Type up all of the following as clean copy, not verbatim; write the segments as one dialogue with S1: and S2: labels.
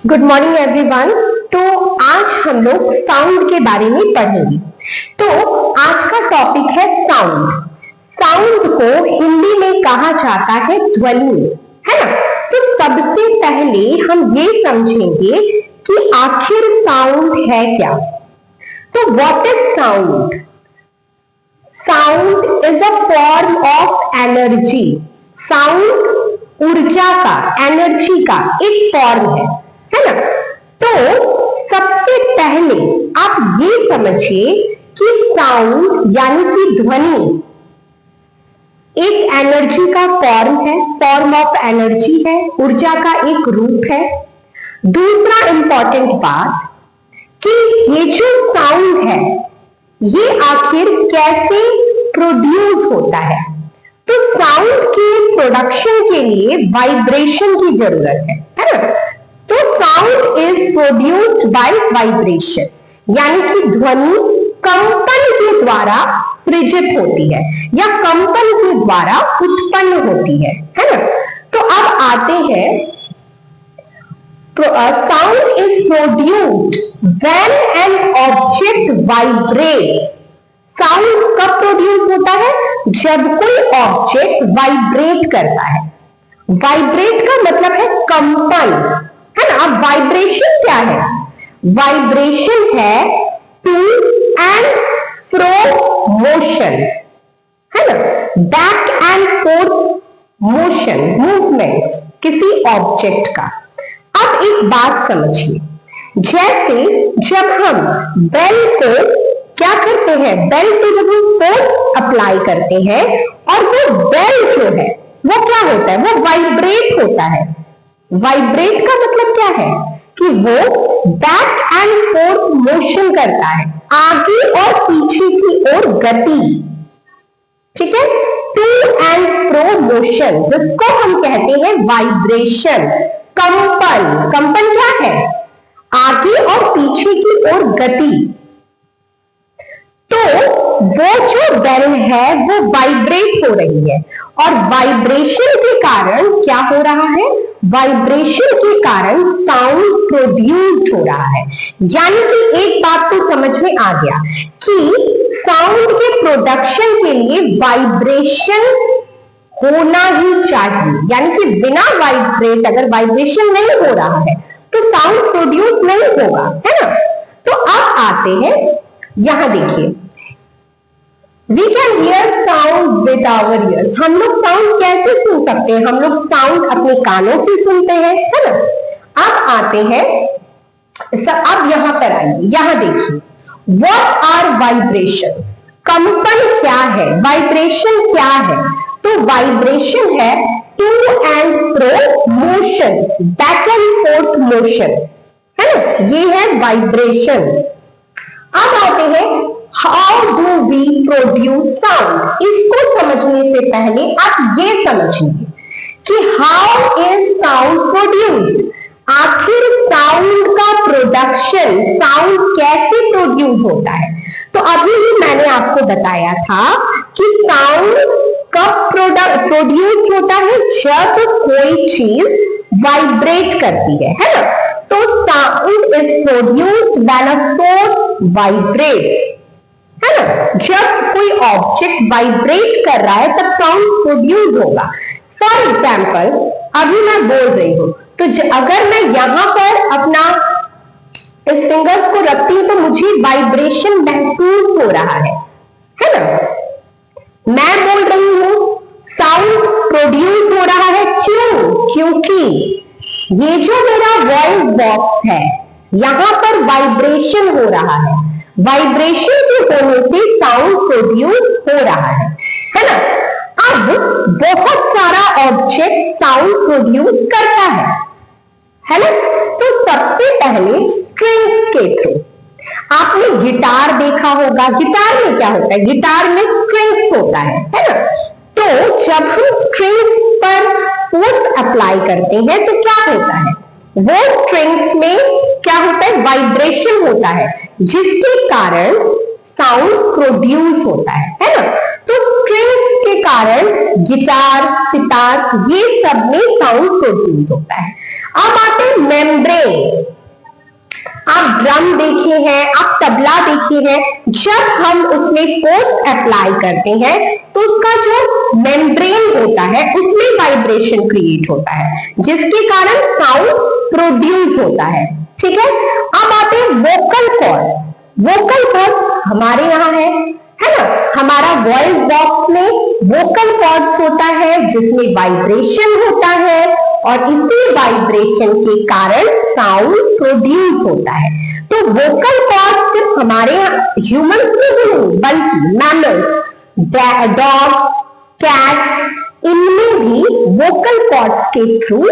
S1: Good morning everyone. तो आज हम लोग साउंड के बारे में पढ़ेंगे। तो आज का टॉपिक है साउंड। साउंड को हिंदी में कहा जाता है ध्वनि, है ना। तो सबसे पहले हम ये समझेंगे कि आखिर साउंड है क्या। तो what is sound? Sound is a form of energy. Sound ऊर्जा का, एनर्जी का एक फॉर्म है ना। तो सबसे पहले आप ये समझिए कि साउंड यानी कि ध्वनि एक एनर्जी का फॉर्म है, फॉर्म ऑफ एनर्जी है, ऊर्जा का एक रूप है। दूसरा इंपॉर्टेंट बात कि ये जो साउंड है ये आखिर कैसे प्रोड्यूस होता है। तो साउंड के प्रोडक्शन के लिए वाइब्रेशन की जरूरत है ना। तो sound is produced by vibration, यानी कि ध्वनि कंपन के द्वारा सृजित होती है या कंपन के द्वारा उत्पन्न होती है ना। तो अब आते हैं, sound is produced when an object vibrate. Sound कब प्रोड्यूस होता है? जब कोई ऑब्जेक्ट वाइब्रेट करता है। वाइब्रेट का मतलब है कंपन, है ना। अब वाइब्रेशन क्या है? वाइब्रेशन है टू एंड फ्रो मोशन, है ना। Back and forth motion, movement किसी ऑब्जेक्ट का। अब एक बात समझिए, जैसे जब हम बेल को क्या करते हैं, बेल पे जब हम फोर्स अप्लाई करते हैं और वो बेल जो है वो क्या होता है, वो वाइब्रेट होता है। वाइब्रेट का मतलब क्या है कि वो बैक एंड फोर्थ मोशन करता है, आगे और पीछे की ओर गति, ठीक है। टू एंड फ्रो मोशन, जिसको हम कहते हैं वाइब्रेशन। कंपन, कंपन क्या है? आगे और पीछे की ओर गति। तो वो जो बेल है वो वाइब्रेट हो रही है और वाइब्रेशन के कारण क्या हो रहा है? वाइब्रेशन के कारण साउंड प्रोड्यूस्ड हो रहा है। यानी कि एक बात तो समझ में आ गया कि साउंड के प्रोडक्शन के लिए वाइब्रेशन होना ही चाहिए, यानी कि बिना वाइब्रेट अगर वाइब्रेशन नहीं हो रहा है तो साउंड प्रोड्यूस नहीं होगा, है ना। तो अब आते हैं, यहां देखिए, we can hear sound with our ears. हम लोग साउंड कैसे सुन सकते हैं? हम लोग साउंड अपने कानों से सुनते हैं, है ना। अब आते हैं, अब यहां पर आइए, यहां देखिए, व्हाट आर वाइब्रेशन? कंपन क्या है, वाइब्रेशन क्या है? तो वाइब्रेशन है to and fro motion, back and forth motion, है ना। ये है वाइब्रेशन। अब आते हैं, how do we produce sound. इसको समझने से पहले आप ये समझिए कि हाउ इज साउंड प्रोड्यूस्ड। आखिर साउंड का प्रोडक्शन, साउंड कैसे प्रोड्यूस होता है। तो अभी ही मैंने आपको बताया था कि साउंड कब प्रोड्यूस होता है? जब कोई चीज वाइब्रेट करती है ना। तो sound is produced when a source vibrate, है ना। जब कोई ऑब्जेक्ट वाइब्रेट कर रहा है तब साउंड प्रोड्यूस होगा। फॉर एग्जाम्पल, अभी मैं बोल रही हूं तो अगर मैं यहां पर अपना इस फिंगर्स को रखती हूं तो मुझे वाइब्रेशन महसूस हो रहा है ना। मैं बोल रही हूं, साउंड प्रोड्यूस हो रहा है। क्यों? क्योंकि ये जो मेरा वॉइस बॉक्स है यहां पर वाइब्रेशन हो रहा है। वाइब्रेशन के होने से साउंड प्रोड्यूस हो रहा है ना। अब बहुत सारा ऑब्जेक्ट साउंड प्रोड्यूस करता है ना। तो सबसे पहले स्ट्रिंग्स के थ्रू, आपने गिटार देखा होगा। गिटार में क्या होता है? गिटार में स्ट्रिंग्स होता है ना। तो जब हम स्ट्रिंग्स पर फोर्स अप्लाई करते हैं तो क्या होता है? वो स्ट्रिंग्स में क्या होता है? वाइब्रेशन होता है, जिसके कारण साउंड प्रोड्यूस होता है ना। तो स्ट्रिंग्स के कारण गिटार, सितार, ये सब में साउंड प्रोड्यूस होता है। अब आते हैं मेम्ब्रेन। आप ड्रम देखे हैं, आप तबला देखे हैं, जब हम उसमें फोर्स अप्लाई करते हैं तो उसका जो मेम्ब्रेन होता है उसमें वाइब्रेशन क्रिएट होता है, जिसके कारण साउंड प्रोड्यूस होता है। ठीक है, अब आते हैं वोकल कॉर्ड। वोकल कॉर्ड हमारे यहाँ है ना, हमारा वॉइस बॉक्स में वोकल कॉर्ड्स होता है जिसमें वाइब्रेशन होता है और इसी वाइब्रेशन के कारण साउंड प्रोड्यूस होता है। तो वोकल कॉर्ड सिर्फ हमारे ह्यूमंस में नहीं बल्कि मैमल्स, डॉग, कैट, इनमें भी वोकल कॉर्ड्स के थ्रू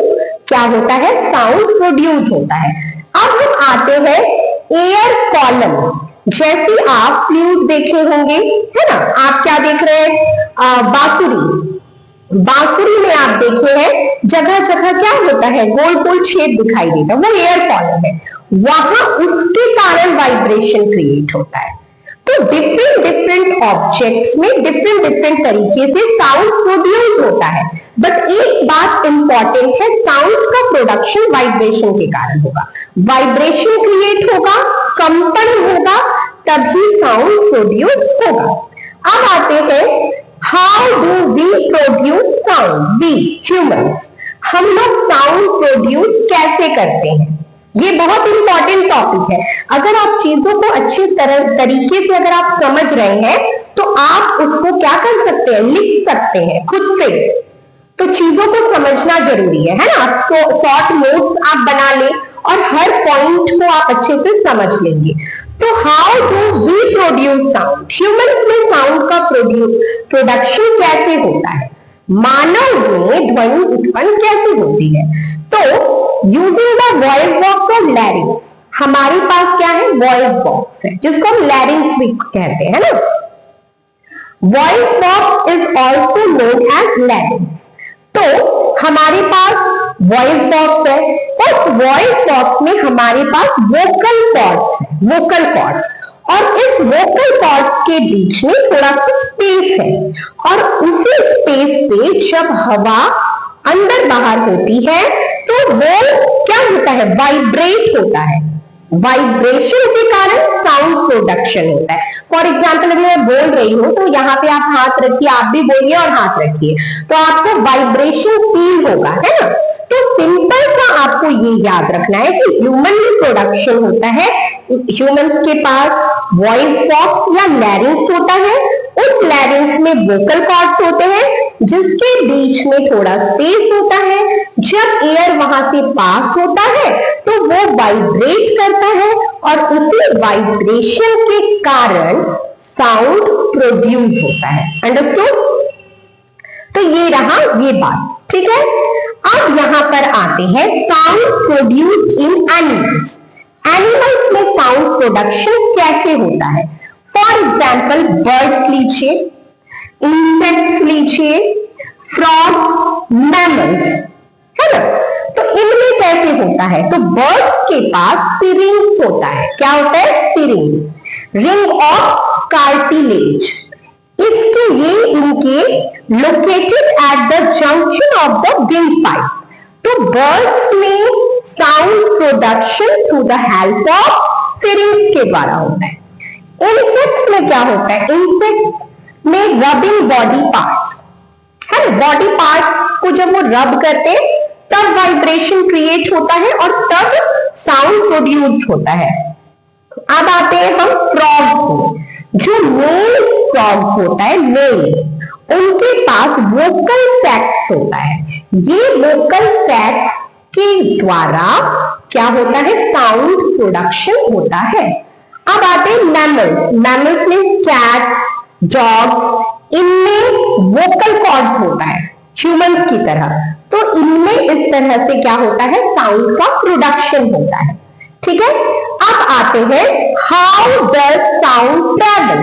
S1: क्या होता है, साउंड प्रोड्यूस होता है। अब हम आते हैं एयर कॉलम। जैसे आप फ्लूट देखे होंगे, है ना, आप क्या देख रहे हैं, बांसुरी। बांसुरी में आप देखे हैं जगह जगह क्या होता है, गोल गोल छेद दिखाई देता है, वो एयर कॉलम है, वहां उसके कारण वाइब्रेशन क्रिएट होता है। तो डिफरेंट डिफरेंट ऑब्जेक्ट्स में डिफरेंट डिफरेंट तरीके से साउंड प्रोड्यूस होता है, बट एक बात इंपॉर्टेंट है, साउंड का प्रोडक्शन वाइब्रेशन के कारण होगा। वाइब्रेशन क्रिएट होगा, कंपन होगा, तभी साउंड प्रोड्यूस होगा। अब आते हैं how do we produce sound, we humans, हम लोग साउंड प्रोड्यूस कैसे करते हैं, ये बहुत इंपॉर्टेंट टॉपिक है। अगर आप चीजों को अच्छी तरीके से अगर आप समझ रहे हैं तो आप उसको क्या कर सकते हैं, लिख सकते हैं खुद से। तो चीजों को समझना जरूरी है ना। शॉर्ट नोट्स आप बना लें और हर पॉइंट को आप अच्छे से समझ लेंगे। तो how do we produce sound, humans में साउंड का प्रोडक्शन कैसे होता है, मानव में ध्वनि उत्पन्न कैसे होती है। तो यूजिंग द वॉइस बॉक्स और लैरिंग्स, हमारे पास क्या है, वॉइस बॉक्स है जिसको हम लैरिंग्स भी कहते हैं ना। Voice box is also known as larynx. तो हमारे पास वॉइस बॉक्स है, उस वॉइस बॉक्स में हमारे पास वोकल कॉर्ड्स है, वोकल कॉर्ड्स, और इस वोकल कॉर्ड्स के बीच में थोड़ा सा स्पेस है, और उसी स्पेस पे जब हवा अंदर बाहर होती है तो वो क्या होता है, वाइब्रेट होता है। वाइब्रेशन के कारण साउंड प्रोडक्शन होता है। फॉर एग्जाम्पल अभी मैं बोल रही हूं तो यहाँ पे आप हाथ रखिए, आप भी बोलिए और हाथ रखिए, तो आपको वाइब्रेशन फील होगा, है ना। तो सिंपल सा आपको ये याद रखना है कि ह्यूमन में प्रोडक्शन होता है, ह्यूमंस के पास वॉइस बॉक्स या लैरिंग्स होता है, उस लैरिंग्स में वोकल कॉर्ड्स होते हैं जिसके बीच में थोड़ा स्पेस होता है। जब एयर वहां से पास होता है तो वो वाइब्रेट करता है और उसी वाइब्रेशन के कारण साउंड प्रोड्यूस होता है। अंडरस्टूड? तो ये रहा ये बात, ठीक है। अब यहां पर आते हैं sound produced in animals. Animals में साउंड प्रोडक्शन कैसे होता है। फॉर एग्जाम्पल बर्ड्स लीजिए, इंसेक्ट्स लीजिए, फ्रॉग, मैमल्स, है ना। तो इनमें कैसे होता है, तो बर्ड्स के पास सिरिंग्स होता है। क्या होता है, सिरिंग, रिंग ऑफ कार्टिलेज। इसके ये इनके located at the junction of the windpipe. तो बर्ड्स में sound production through the help of syrinx के द्वारा होता है। इंसेक्ट्स में क्या होता है, इंसेक्ट्स में रबिंग बॉडी पार्ट्स है, बॉडी पार्ट्स को जब वो रब करते तब वाइब्रेशन क्रिएट होता है और तब साउंड प्रोड्यूस्ड होता है। अब आते हैं हम फ्रॉग को। जो मेल फ्रॉग्स होता है, मेल, उनके पास वोकल सैक्स होता है। ये वोकल सैक्स के द्वारा क्या होता है, साउंड प्रोडक्शन होता है। अब आते हैं मैमल्स। मैमल्स में कैट, डॉग्स, इनमें वोकल कॉर्ड्स होता है ह्यूमंस की तरह। तो इनमें इस तरह से क्या होता है, साउंड का प्रोडक्शन होता है, ठीक है। अब आते हैं हाउ डज साउंड ट्रैवल।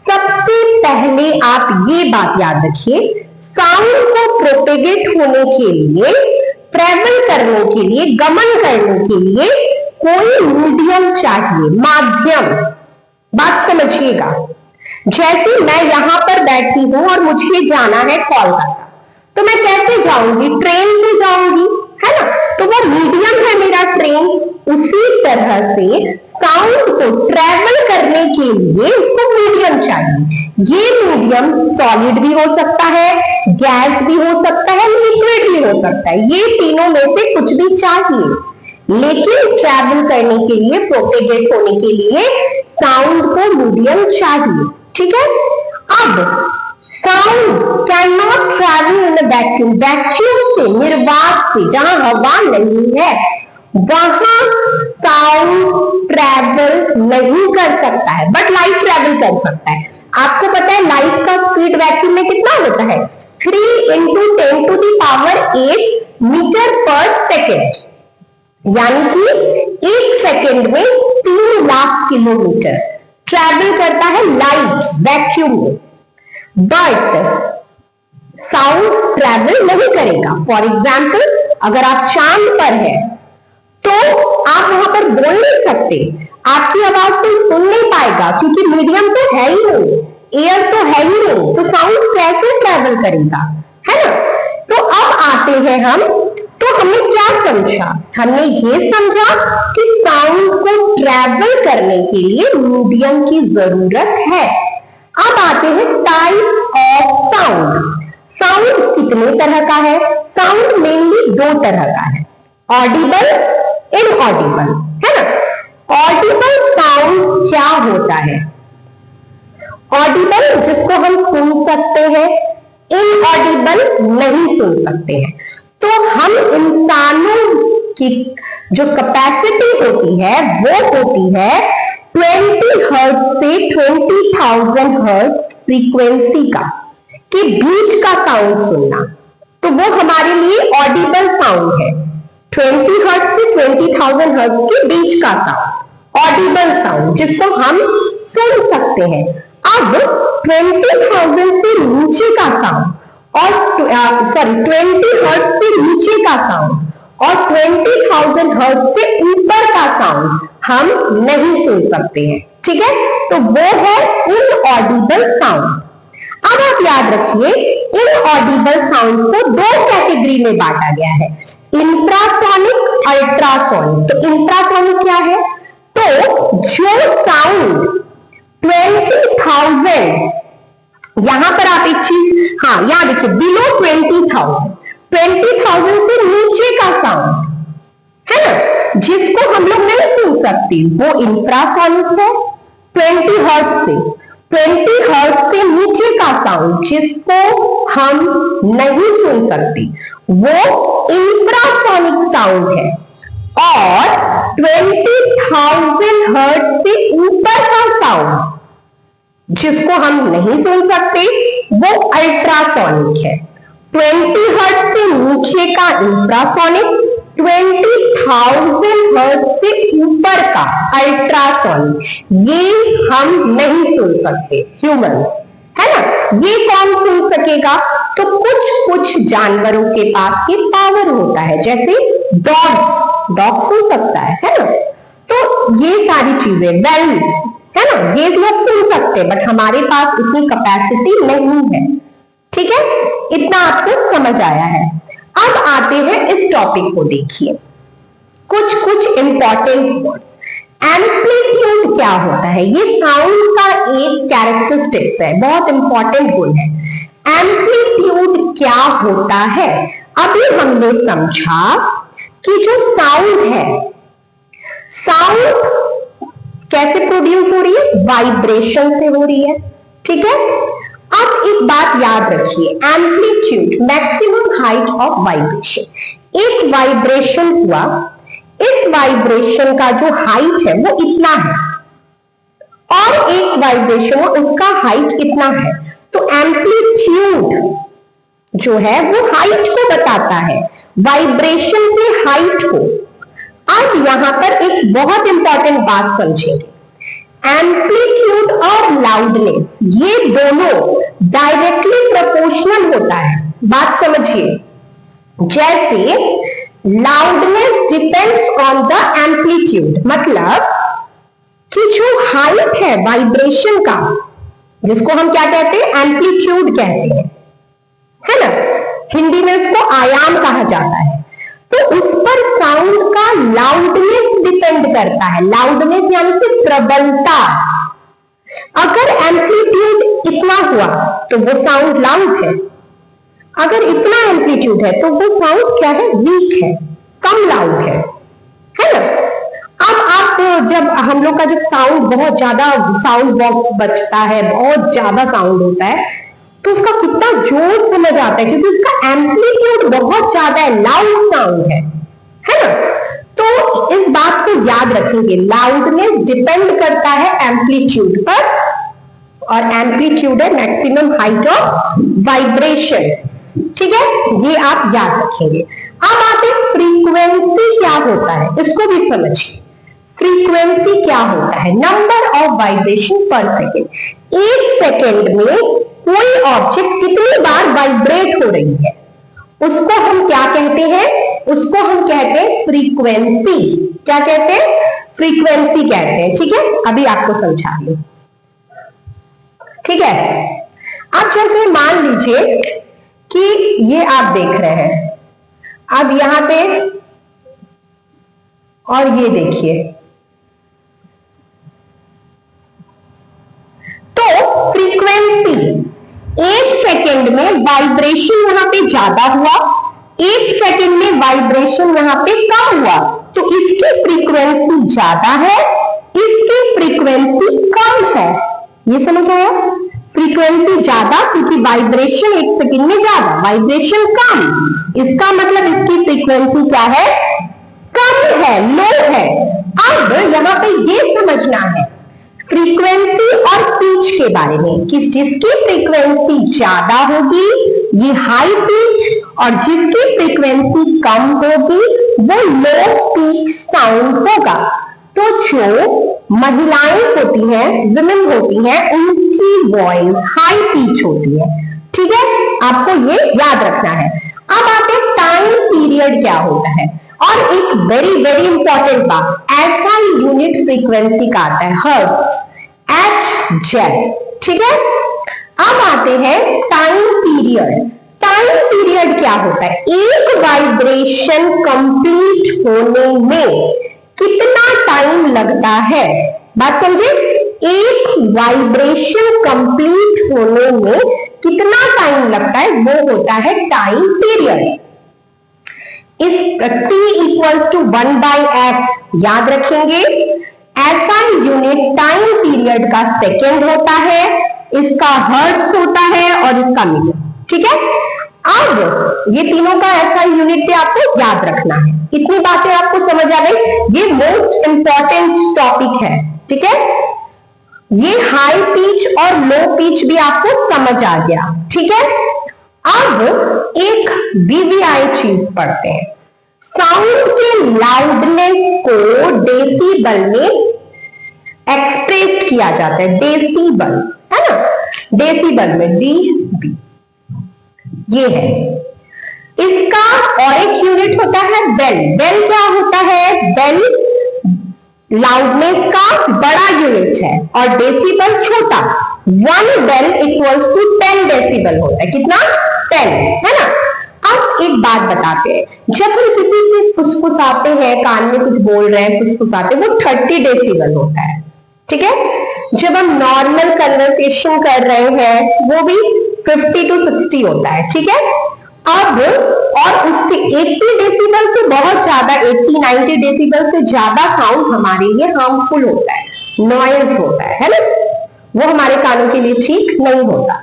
S1: सबसे पहले आप ये बात याद रखिए, साउंड को प्रोपेगेट होने के लिए, ट्रैवल करने के लिए, गमन करने के लिए कोई मीडियम चाहिए, माध्यम। बात समझिएगा। जैसे मैं यहां पर बैठी हूं और मुझे जाना है कोलकाता, तो मैं कैसे जाऊंगी, ट्रेन से जाऊंगी, है ना। तो वो मीडियम तरह से साउंड को ट्रेवल करने के लिए इसको मीडियम चाहिए। ये मीडियम सॉलिड भी हो सकता है, गैस भी हो सकता है, लिक्विड भी हो सकता है, ये तीनों में से कुछ भी चाहिए, लेकिन ट्रैवल करने के लिए, प्रोपेगेट होने के लिए साउंड को मीडियम चाहिए। ठीक है, अब sound can not travel in a vacuum, vacuum से, निर्वात से, जहां हवा नहीं है वहां साउंड ट्रैवल नहीं कर सकता है, बट लाइट ट्रैवल कर सकता है। आपको पता है लाइट का स्पीड वैक्यूम में कितना होता है? 3 × 10⁸ मीटर पर सेकेंड, यानी कि 1 सेकेंड में 3 लाख किलोमीटर ट्रैवल करता है लाइट वैक्यूम में, बट साउंड ट्रैवल नहीं करेगा। फॉर एग्जाम्पल, अगर आप चांद पर है तो आप वहां पर बोल नहीं सकते, आपकी आवाज कोई सुन नहीं पाएगा, क्योंकि मीडियम तो है ही नहीं, एयर तो है ही नहीं, तो साउंड कैसे ट्रैवल करेगा, है ना। तो अब आते हैं हम, तो हमने क्या समझा? हमने ये समझा कि साउंड को ट्रैवल करने के लिए मीडियम की जरूरत है। अब आते हैं टाइप्स ऑफ साउंड। साउंड कितने तरह का है? साउंड मेनली 2 तरह का है, ऑडिबल, इनऑडिबल, है ना। ऑडिबल साउंड क्या होता है? ऑडिबल जिसको हम सुन सकते हैं, इनऑडिबल नहीं सुन सकते हैं। तो हम इंसानों की जो कैपेसिटी होती है वो होती है 20 हर्ट्ज से 20,000 हर्ट्ज फ्रीक्वेंसी का के बीच का साउंड सुनना, तो वो हमारे लिए ऑडिबल साउंड है। 20 हर्ट्ज से 20,000 हर्ट्ज के बीच का साउंड ऑडिबल साउंड, जिसको हम सुन सकते हैं। अब 20,000 से नीचे का साउंड और 20 हर्ट्ज से नीचे का साउंड और 20,000 हर्ट्ज से ऊपर का साउंड हम नहीं सुन सकते हैं। ठीक है, तो वो है इनऑडिबल साउंड। अब आप याद रखिए, इनऑडिबल साउंड को 2 कैटेगरी में बांटा गया है, इंफ्रासोनिक, अल्ट्रासोनिक। तो इंफ्रासोनिक क्या है? तो जो साउंड 20,000, यहां पर आप एक चीज, हाँ याद रखिए, बिलो 20,000 से नीचे का साउंड है ना, जिसको हम लोग नहीं सुन सकते, वो इंफ्रासोनिक है। 20 हर्ट्ज से नीचे का साउंड जिसको हम नहीं सुन सकते, वो इंफ्रासोनिक साउंड है। और 20,000 हर्ट्ज से ऊपर का साउंड जिसको हम नहीं सुन सकते, वो अल्ट्रासोनिक है। 20 हर्ट्ज से नीचे का इंफ्रासोनिक, 20,000 हर्ट्ज से ऊपर का अल्ट्रासोनिक, ये हम नहीं सुन सकते ह्यूमन, है ना। ये कौन सुन सकेगा? तो कुछ जानवरों के पास ये पावर होता है, जैसे डॉग सुन सकता है ना। तो ये सारी चीजें, वेल, है ना, ये लोग सुन सकते हैं, बट हमारे पास इतनी कैपेसिटी नहीं है। ठीक है, इतना आपको समझ आया है। अब आते हैं इस टॉपिक को, देखिए कुछ इंपॉर्टेंट वर्ड्स। एम्पलीट्यूड क्या होता है? ये साउंड का एक कैरेक्टरिस्टिक्स है, बहुत इंपॉर्टेंट गुण है। एम्पलीट्यूड क्या होता है? अभी हमने समझा कि जो साउंड है, साउंड कैसे प्रोड्यूस हो रही है? वाइब्रेशन से हो रही है। ठीक है, अब एक बात याद रखिए, amplitude maximum height of vibration. एक वाइब्रेशन हुआ, इस वाइब्रेशन का जो हाइट है वो इतना है, और एक वाइब्रेशन है उसका हाइट इतना है। तो एम्पलीट्यूड जो है वो हाइट को बताता है, वाइब्रेशन के हाइट को। अब यहां पर एक बहुत इंपॉर्टेंट बात समझेंगे, एम्पलीट्यूड और लाउडनेस ये दोनों डायरेक्टली प्रोपोर्शनल होता है। बात समझिए, जैसे loudness depends on the amplitude, मतलब कि जो हाइट है वाइब्रेशन का, जिसको हम क्या कहते हैं? एम्पलीट्यूड कहते हैं, है ना। हिंदी में उसको आयाम कहा जाता है। तो उस पर साउंड का लाउडनेस डिपेंड डिपेंड करता है। लाउडनेस यानी कि प्रबलता। अगर एम्पलीट्यूड इतना हुआ तो वो साउंड लाउड है, अगर इतना एम्पलीट्यूड है तो वो साउंड क्या है, वीक है, कम लाउड है ना। अब आप जब हम लोग का जब साउंड बहुत ज्यादा साउंड बॉक्स बजता है, बहुत ज्यादा साउंड होता है, तो उसका कितना जोर समझ आता है, क्योंकि उसका एम्पलीट्यूड बहुत ज्यादा है, लाउड साउंड है ना। तो इस बात को याद रखेंगे, लाउडनेस डिपेंड करता है एम्पलीट्यूड पर, और एम्पलीट्यूड है मैक्सिमम हाइट ऑफ वाइब्रेशन। ठीक है, ये आप याद रखेंगे। अब आते फ्रीक्वेंसी क्या होता है, इसको भी समझिए। फ्रीक्वेंसी क्या होता है, नंबर ऑफ वाइब्रेशन पर सेकेंड। एक सेकेंड में कोई ऑब्जेक्ट कितनी बार वाइब्रेट हो रही है, उसको हम क्या कहते हैं, उसको हम कहते हैं फ्रीक्वेंसी। क्या कहते हैं, फ्रीक्वेंसी कहते हैं। ठीक है, अभी आपको समझा लूं। ठीक है, अब जैसे मान लीजिए कि ये आप देख रहे हैं, अब यहां पे, और ये देखिए, तो फ्रीक्वेंसी एक सेकेंड में वाइब्रेशन यहां पे ज्यादा हुआ, एक सेकेंड में वाइब्रेशन यहां पे कम हुआ, तो इसकी फ्रीक्वेंसी ज्यादा है, इसकी फ्रीक्वेंसी कम है। ये समझ आया, फ्रीक्वेंसी ज्यादा क्योंकि वाइब्रेशन एक सेकेंड में ज्यादा, वाइब्रेशन कम, इसका मतलब इसकी फ्रीक्वेंसी क्या है, कम है, लो है। अब यहां पे ये समझना है फ्रीक्वेंसी और पिच के बारे में, कि जिसकी फ्रीक्वेंसी ज्यादा होगी ये हाई पिच, और जिसकी फ्रीक्वेंसी कम होगी वो लो पिच साउंड होगा। तो जो महिलाएं होती हैं, विमेन होती हैं, उनकी वॉइस हाई पिच होती है। ठीक है, आपको ये याद रखना है। अब आते हैं टाइम पीरियड क्या होता है, और एक वेरी वेरी इंपॉर्टेंट बात, ऐसा यूनिट फ्रीक्वेंसी का आता है हर्ट्ज, ठीक है। अब आते हैं टाइम पीरियड। टाइम पीरियड क्या होता है, एक वाइब्रेशन कंप्लीट होने में कितना टाइम लगता है, बात समझे, एक वाइब्रेशन कंप्लीट होने में कितना टाइम लगता है, वो होता है टाइम पीरियड। इस T इक्वल्स टू 1/x याद रखेंगे। ऐसा यूनिट टाइम पीरियड का सेकेंड होता है, इसका हर्ट्ज होता है, और इसका मीटर। ठीक है, अब ये तीनों का ऐसा यूनिट भी आपको याद रखना है। इतनी बातें आपको समझ आ गई, ये मोस्ट इंपॉर्टेंट टॉपिक है। ठीक है, ये हाई पिच और लो पिच भी आपको समझ आ गया। ठीक है, अब एक वीवीआई चीज पढ़ते हैं। साउंड के लाउडनेस को डेसिबल में एक्सप्रेस किया जाता है, डेसिबल है ना, डेसिबल में डीबी ये है इसका। और एक यूनिट होता है बेल। बेल क्या होता है, बेल लाउडनेस का बड़ा यूनिट है और डेसिबल छोटा। 1 बेल इक्वल्स टू 10 डेसिबल होता है, कितना, 10 है ना। अब एक बात बताते हैं, जब हम किसी से फुसफुसाते हैं, कान में कुछ बोल रहे हैं, फुसफुसाते, वो 30 डेसिबल होता है। ठीक है, जब हम नॉर्मल कन्वर्सेशन कर रहे हैं वो भी 50 to 60 होता है। ठीक है, अब और उससे 80 डेसिबल से बहुत ज्यादा, 80-90 डेसिबल से ज्यादा साउंड हमारे लिए हार्मफुल होता है, नॉइज होता है ना, वो हमारे कानों के लिए ठीक नहीं होता।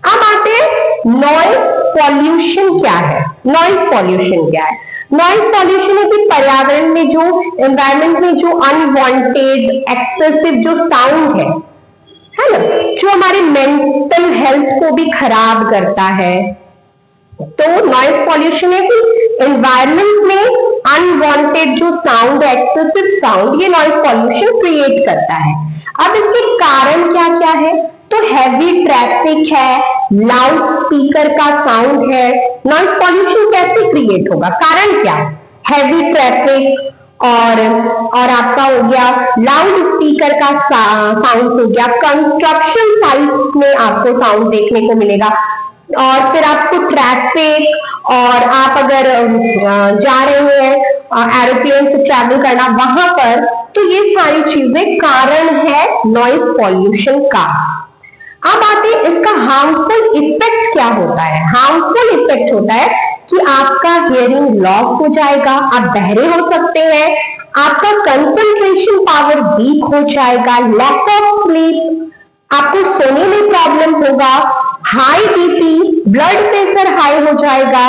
S1: अब आते हैं नॉइज पॉल्यूशन क्या है। नॉइज पॉल्यूशन क्या है, नॉइज पॉल्यूशन है कि पर्यावरण में जो, एनवायरमेंट में जो अनवांटेड एक्सेसिव जो साउंड है ना, जो हमारे मेंटल हेल्थ को भी खराब करता है। तो नॉइज पॉल्यूशन है कि एनवायरमेंट में अनवांटेड जो साउंड, एक्सेसिव साउंड, ये नॉइज पॉल्यूशन क्रिएट करता है। अब इसके कारण क्या क्या है, तो हैवी ट्रैफिक है, लाउड स्पीकर का साउंड है। नॉइज पॉल्यूशन कैसे क्रिएट होगा, कारण क्या, हैवी ट्रैफिक और आपका हो गया लाउड स्पीकर का साउंड हो गया। कंस्ट्रक्शन साइट में आपको साउंड देखने को मिलेगा, और फिर आपको ट्रैफिक, और आप अगर जा रहे हैं एरोप्लेन से ट्रैवल करना, वहां पर तो ये सारी चीजें कारण है नॉइज पॉल्यूशन का। अब आते हैं इसका हार्मफुल इफेक्ट क्या होता है। हार्मफुल इफेक्ट होता है कि आपका हियरिंग लॉस हो जाएगा, आप बहरे हो सकते हैं, आपका कंसंट्रेशन पावर वीक हो जाएगा, लैक ऑफ स्लीप, आपको सोने में प्रॉब्लम होगा, high BP, blood pressure high हो जाएगा,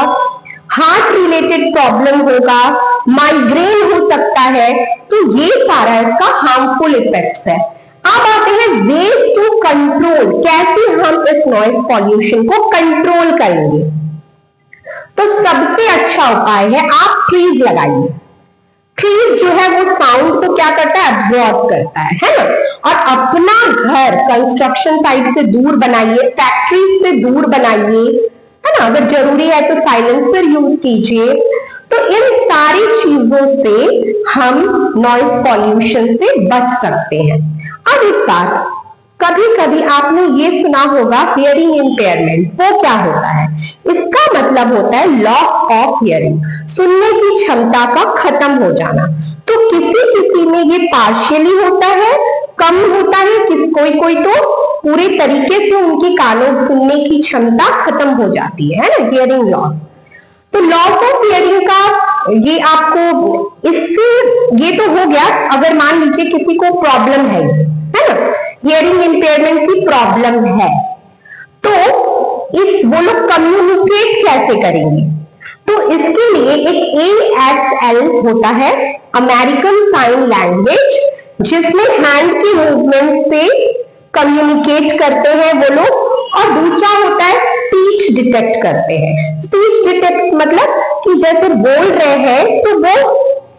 S1: हार्ट रिलेटेड प्रॉब्लम होगा, माइग्रेन हो सकता है। तो ये सारा इसका हार्मफुल इफेक्ट्स है। अब आते हैं वेज टू कंट्रोल, कैसे हम इस नॉइज पॉल्यूशन को कंट्रोल करेंगे। तो सबसे अच्छा उपाय है आप ट्रीज लगाइए। ट्रीज जो है वो साउंड को क्या करता है, एब्जॉर्ब करता है ना। और अपना घर कंस्ट्रक्शन साइट से दूर बनाइए, फैक्ट्रीज से दूर बनाइए, है ना। अगर जरूरी है तो साइलेंसर यूज कीजिए। तो इन सारी चीजों से हम नॉइज पॉल्यूशन से बच सकते हैं। अब एक बात, कभी कभी आपने ये सुना होगा हियरिंग इम्पेयरमेंट, वो क्या होता है। इसका मतलब होता है लॉस ऑफ हियरिंग, सुनने की क्षमता का खत्म हो जाना। तो किसी किसी में ये पार्शियली होता है, कम होता है, कोई कोई तो पूरे तरीके से उनकी कानों सुनने की क्षमता खत्म हो जाती है ना, हियरिंग लॉस। तो लॉस ऑफ हियरिंग का ये आपको इससे ये तो हो गया, अगर मान लीजिए किसी को प्रॉब्लम है ना, हियरिंग इम्पेयरमेंट की प्रॉब्लम है, तो वो लोग कम्युनिकेट कैसे करेंगे। तो इसके लिए एक ASL होता है, अमेरिकन साइन लैंग्वेज, जिसमें हैंड के मूवमेंट से कम्युनिकेट करते हैं वो लोग। और दूसरा होता है स्पीच डिटेक्ट करते हैं। स्पीच डिटेक्ट मतलब कि जैसे बोल रहे हैं तो वो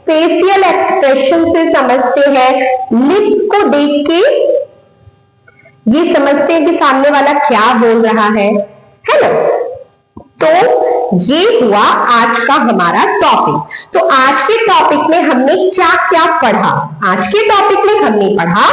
S1: फेशियल एक्सप्रेशन से समझते हैं, लिप्स को देख के ये समझते हैं कि सामने वाला क्या बोल रहा है ना। तो ये हुआ आज का हमारा टॉपिक। तो आज के टॉपिक में हमने क्या क्या पढ़ा। आज के टॉपिक में हमने पढ़ा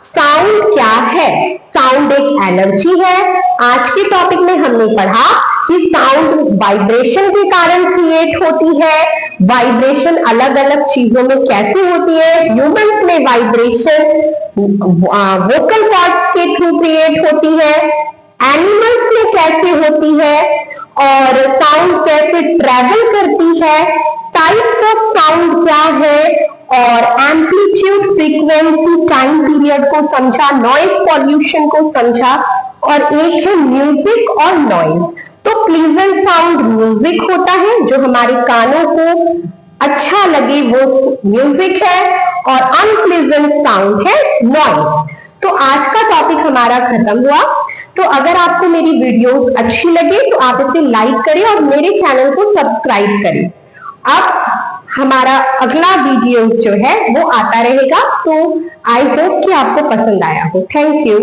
S1: साउंड क्या है, साउंड एक एनर्जी है। आज के टॉपिक में हमने पढ़ा कि साउंड वाइब्रेशन के कारण क्रिएट होती है, वाइब्रेशन अलग अलग चीजों में कैसे होती है। ह्यूमंस में वाइब्रेशन वोकल कॉर्ड्स के थ्रू क्रिएट होती है, एनिमल्स में कैसे होती है, और साउंड कैसे ट्रेवल करती है, टाइप्स ऑफ साउंड क्या है, और एम्पलीट्यूड, फ्रीक्वेंसी, टाइम पीरियड को समझा, नॉइज पॉल्यूशन को समझा, और एक है म्यूजिक और नॉइज। तो प्लीजेंट साउंड म्यूजिक होता है, जो हमारे कानों को अच्छा लगे वो म्यूजिक है, और अनप्लीजेंट साउंड है नॉइज। तो आज का टॉपिक हमारा खत्म हुआ। तो अगर आपको मेरी वीडियोस अच्छी लगे तो आप इसे लाइक करें और मेरे चैनल को सब्सक्राइब करें। अब हमारा अगला वीडियो जो है वो आता रहेगा। तो आई होप कि आपको पसंद आया हो। Thank you.